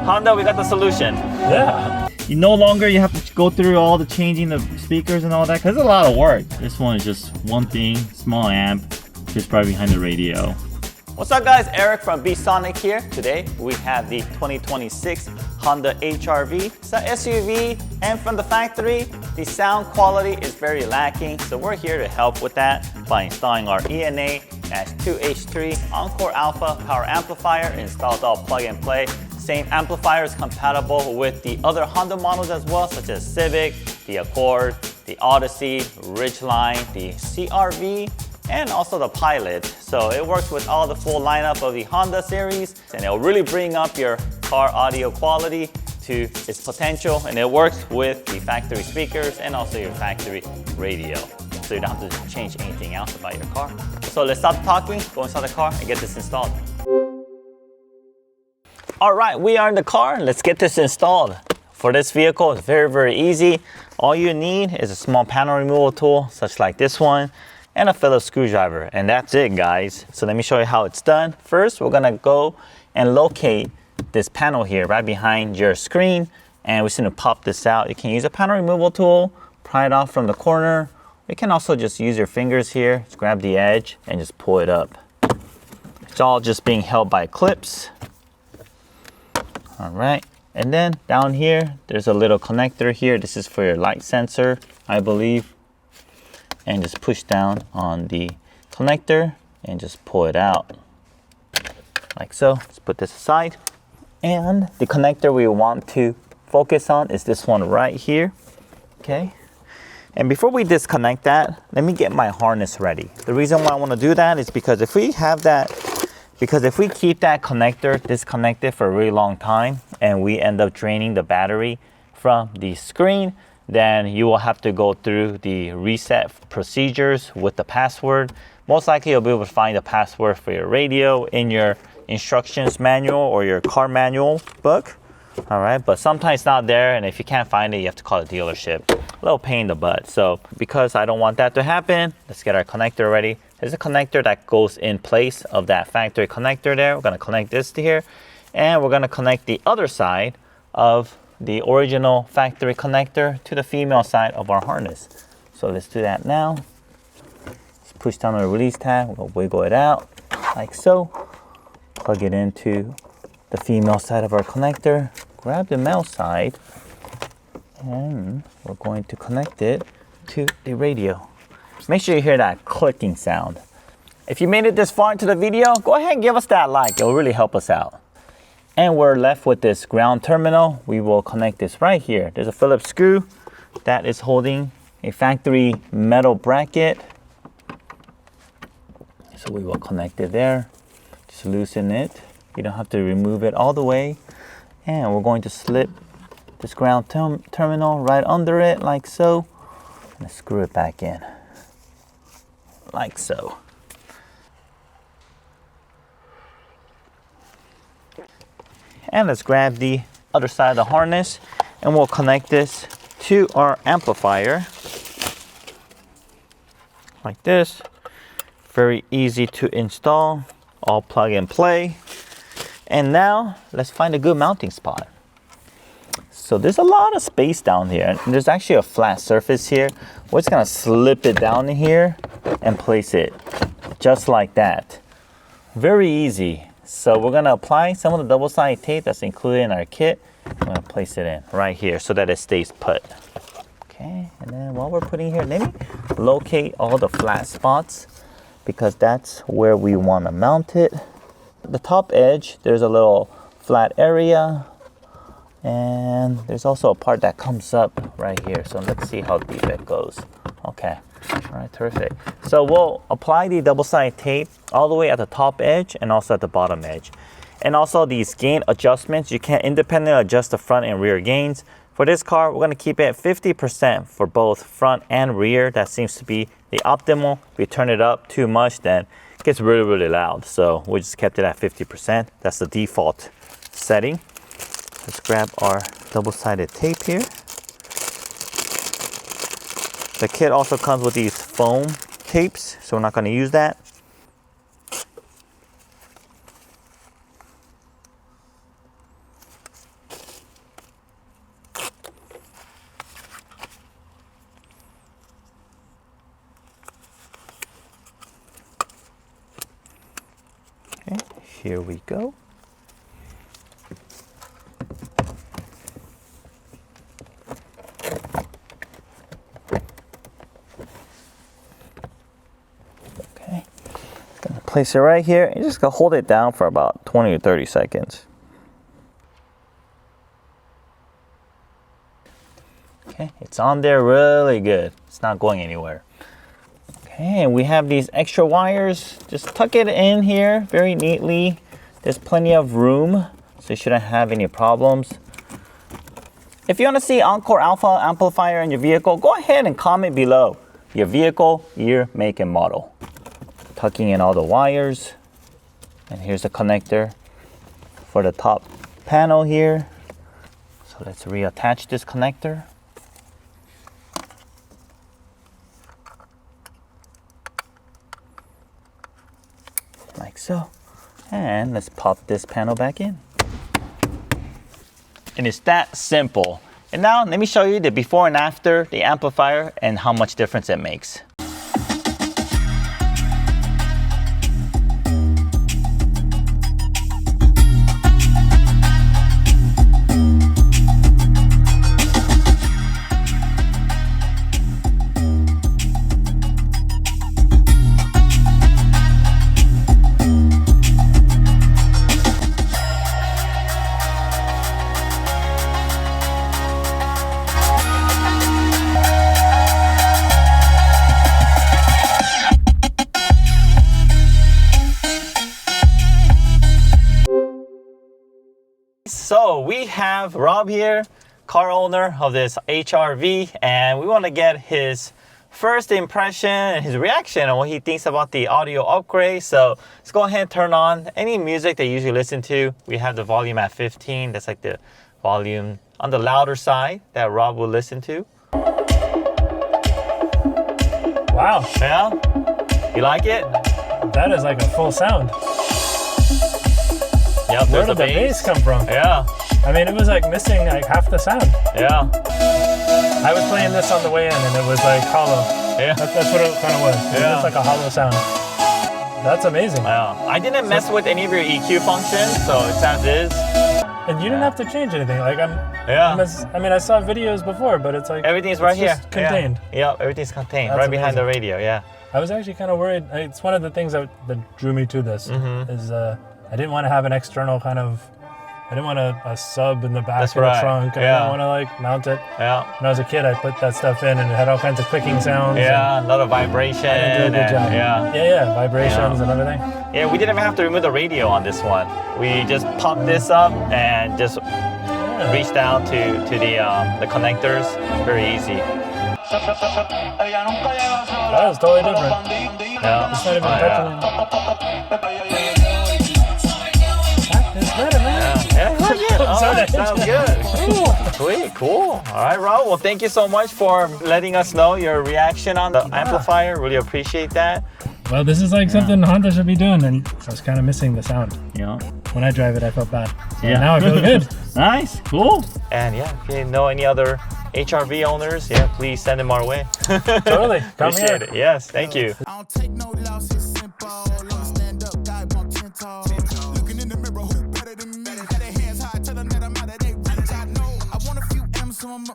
Honda, we got the solution. Yeah. You no longer you have to go through all the changing the speakers and all that, because it's a lot of work. This one is just one thing, small amp, just right behind the radio. What's up guys, Eric from B-Sonic here. Today we have the 2026 Honda HR-V. It's an SUV, and from the factory, the sound quality is very lacking. So we're here to help with that by installing our ENA-2H3 Encore Alpha power amplifier. Installed all plug and play. Same amplifier is compatible with the other Honda models as well, such as Civic, the Accord, the Odyssey, Ridgeline, the CR-V, and also the Pilot. So it works with all the full lineup of the Honda series, and it'll really bring up your car audio quality to its potential, and it works with the factory speakers and also your factory radio. So you don't have to change anything else about your car. So let's stop talking, go inside the car and get this installed. All right, we are in the car. Let's get this installed. For this vehicle, it's very, very easy. All you need is a small panel removal tool, such like this one, and a Phillips screwdriver, and that's it, guys. So let me show you how it's done. First, we're gonna go and locate this panel here right behind your screen, and we're just gonna pop this out. You can use a panel removal tool, pry it off from the corner. You can also just use your fingers here, just grab the edge and just pull it up. It's all just being held by clips. All right, and then down here, there's a little connector here. This is for your light sensor, I believe. And just push down on the connector and just pull it out like so. Let's put this aside. And the connector we want to focus on is this one right here. Okay. And before we disconnect that, let me get my harness ready. The reason why I want to do that is because if we keep that connector disconnected for a really long time and we end up draining the battery from the screen, then you will have to go through the reset procedures with the password. Most likely you'll be able to find the password for your radio in your instructions manual or your car manual book. All right, but sometimes it's not there, and if you can't find it, you have to call the dealership. A little pain in the butt. So because I don't want that to happen, let's get our connector ready. There's a connector that goes in place of that factory connector there. We're gonna connect this to here, and we're gonna connect the other side of the original factory connector to the female side of our harness. So let's do that now. Just push down on the release tab, we'll wiggle it out like so. Plug it into the female side of our connector. Grab the male side, and we're going to connect it to the radio. Make sure you hear that clicking sound. If you made it this far into the video, go ahead and give us that like. It'll really help us out. And we're left with this ground terminal. We will connect this right here. There's a Phillips screw that is holding a factory metal bracket. So we will connect it there. Just loosen it. You don't have to remove it all the way. And we're going to slip this ground terminal right under it like so. And screw it back in like so. And let's grab the other side of the harness, and we'll connect this to our amplifier like this. Very easy to install, all plug and play. And now let's find a good mounting spot. So there's a lot of space down here, and there's actually a flat surface here. We're just gonna slip it down in here and place it just like that. Very easy. So we're gonna apply some of the double-sided tape that's included in our kit. I'm gonna place it in right here so that it stays put. Okay, and then while we're putting here, let me locate all the flat spots because that's where we wanna mount it. The top edge, there's a little flat area, and there's also a part that comes up right here. So let's see how deep it goes. Okay. All right, terrific. So we'll apply the double-sided tape all the way at the top edge and also at the bottom edge. And also these gain adjustments, you can independently adjust the front and rear gains. For this car, we're gonna keep it at 50% for both front and rear. That seems to be the optimal. If we turn it up too much, then it gets really, really loud. So we just kept it at 50%. That's the default setting. Let's grab our double-sided tape here. The kit also comes with these foam tapes, so we're not going to use that. Here we go. Okay, gonna place it right here and just gonna hold it down for about 20 to 30 seconds. Okay, it's on there really good. It's not going anywhere. Okay, and we have these extra wires. Just tuck it in here very neatly. There's plenty of room, so you shouldn't have any problems. If you want to see Encore Alpha amplifier in your vehicle, go ahead and comment below your vehicle, year, make, and model. Tucking in all the wires. And here's the connector for the top panel here. So let's reattach this connector. Like so. And let's pop this panel back in. And it's that simple. And now let me show you the before and after the amplifier and how much difference it makes. So we have Rob here, car owner of this HRV, and we want to get his first impression and his reaction on what he thinks about the audio upgrade. So let's go ahead and turn on any music that you usually listen to. We have the volume at 15. That's like the volume on the louder side that Rob will listen to. Wow. Yeah? You like it? That is like a full sound. Yep, Where did the bass come from? Yeah. I mean, it was like missing like half the sound. Yeah. I was playing this on the way in and it was like hollow. Yeah. That's what it kind of was. It was just like a hollow sound. That's amazing. Yeah. I didn't mess with any of your EQ functions, so it's as is. And you didn't have to change anything. Like Yeah. I mean, I saw videos before, but it's like Everything's right here. just contained. Yeah, everything's contained That's right behind the amazing. radio. Yeah. I was actually kind of worried. It's one of the things that drew me to this. Is I didn't want to have an external kind of. I didn't want a sub in the back That's of right. the trunk. I Yeah. didn't want to like mount it. Yeah. When I was a kid, I put that stuff in and it had all kinds of clicking sounds. Yeah, a lot of vibration. I didn't do a good job. Yeah. Yeah, vibrations Yeah. and everything. Yeah, we didn't even have to remove the radio on this one. We just popped this up and just Yeah. reached out to the connectors. Very easy. That was totally different. Yeah. It's not even touching. It's better, man. Yeah, I like it. All Sound right, sounds good. Cool. Sweet, cool. All right, Rob. Well, thank you so much for letting us know your reaction on the amplifier. Really appreciate that. Well, this is like something Honda should be doing, and I was kind of missing the sound. Yeah. When I drive it, I felt bad. So Yeah. now I feel good. Nice, cool. And yeah, if you know any other HRV owners, yeah, please send them our way. Totally. Come Appreciate here. it. Yes, thank you. I don't take no losses, simple. Stand up, guy, walk 10 tall. Looking in the mirror, who better than me? Got their hands high, tell them that I'm out of their reach. I know I want a few M's, so I'm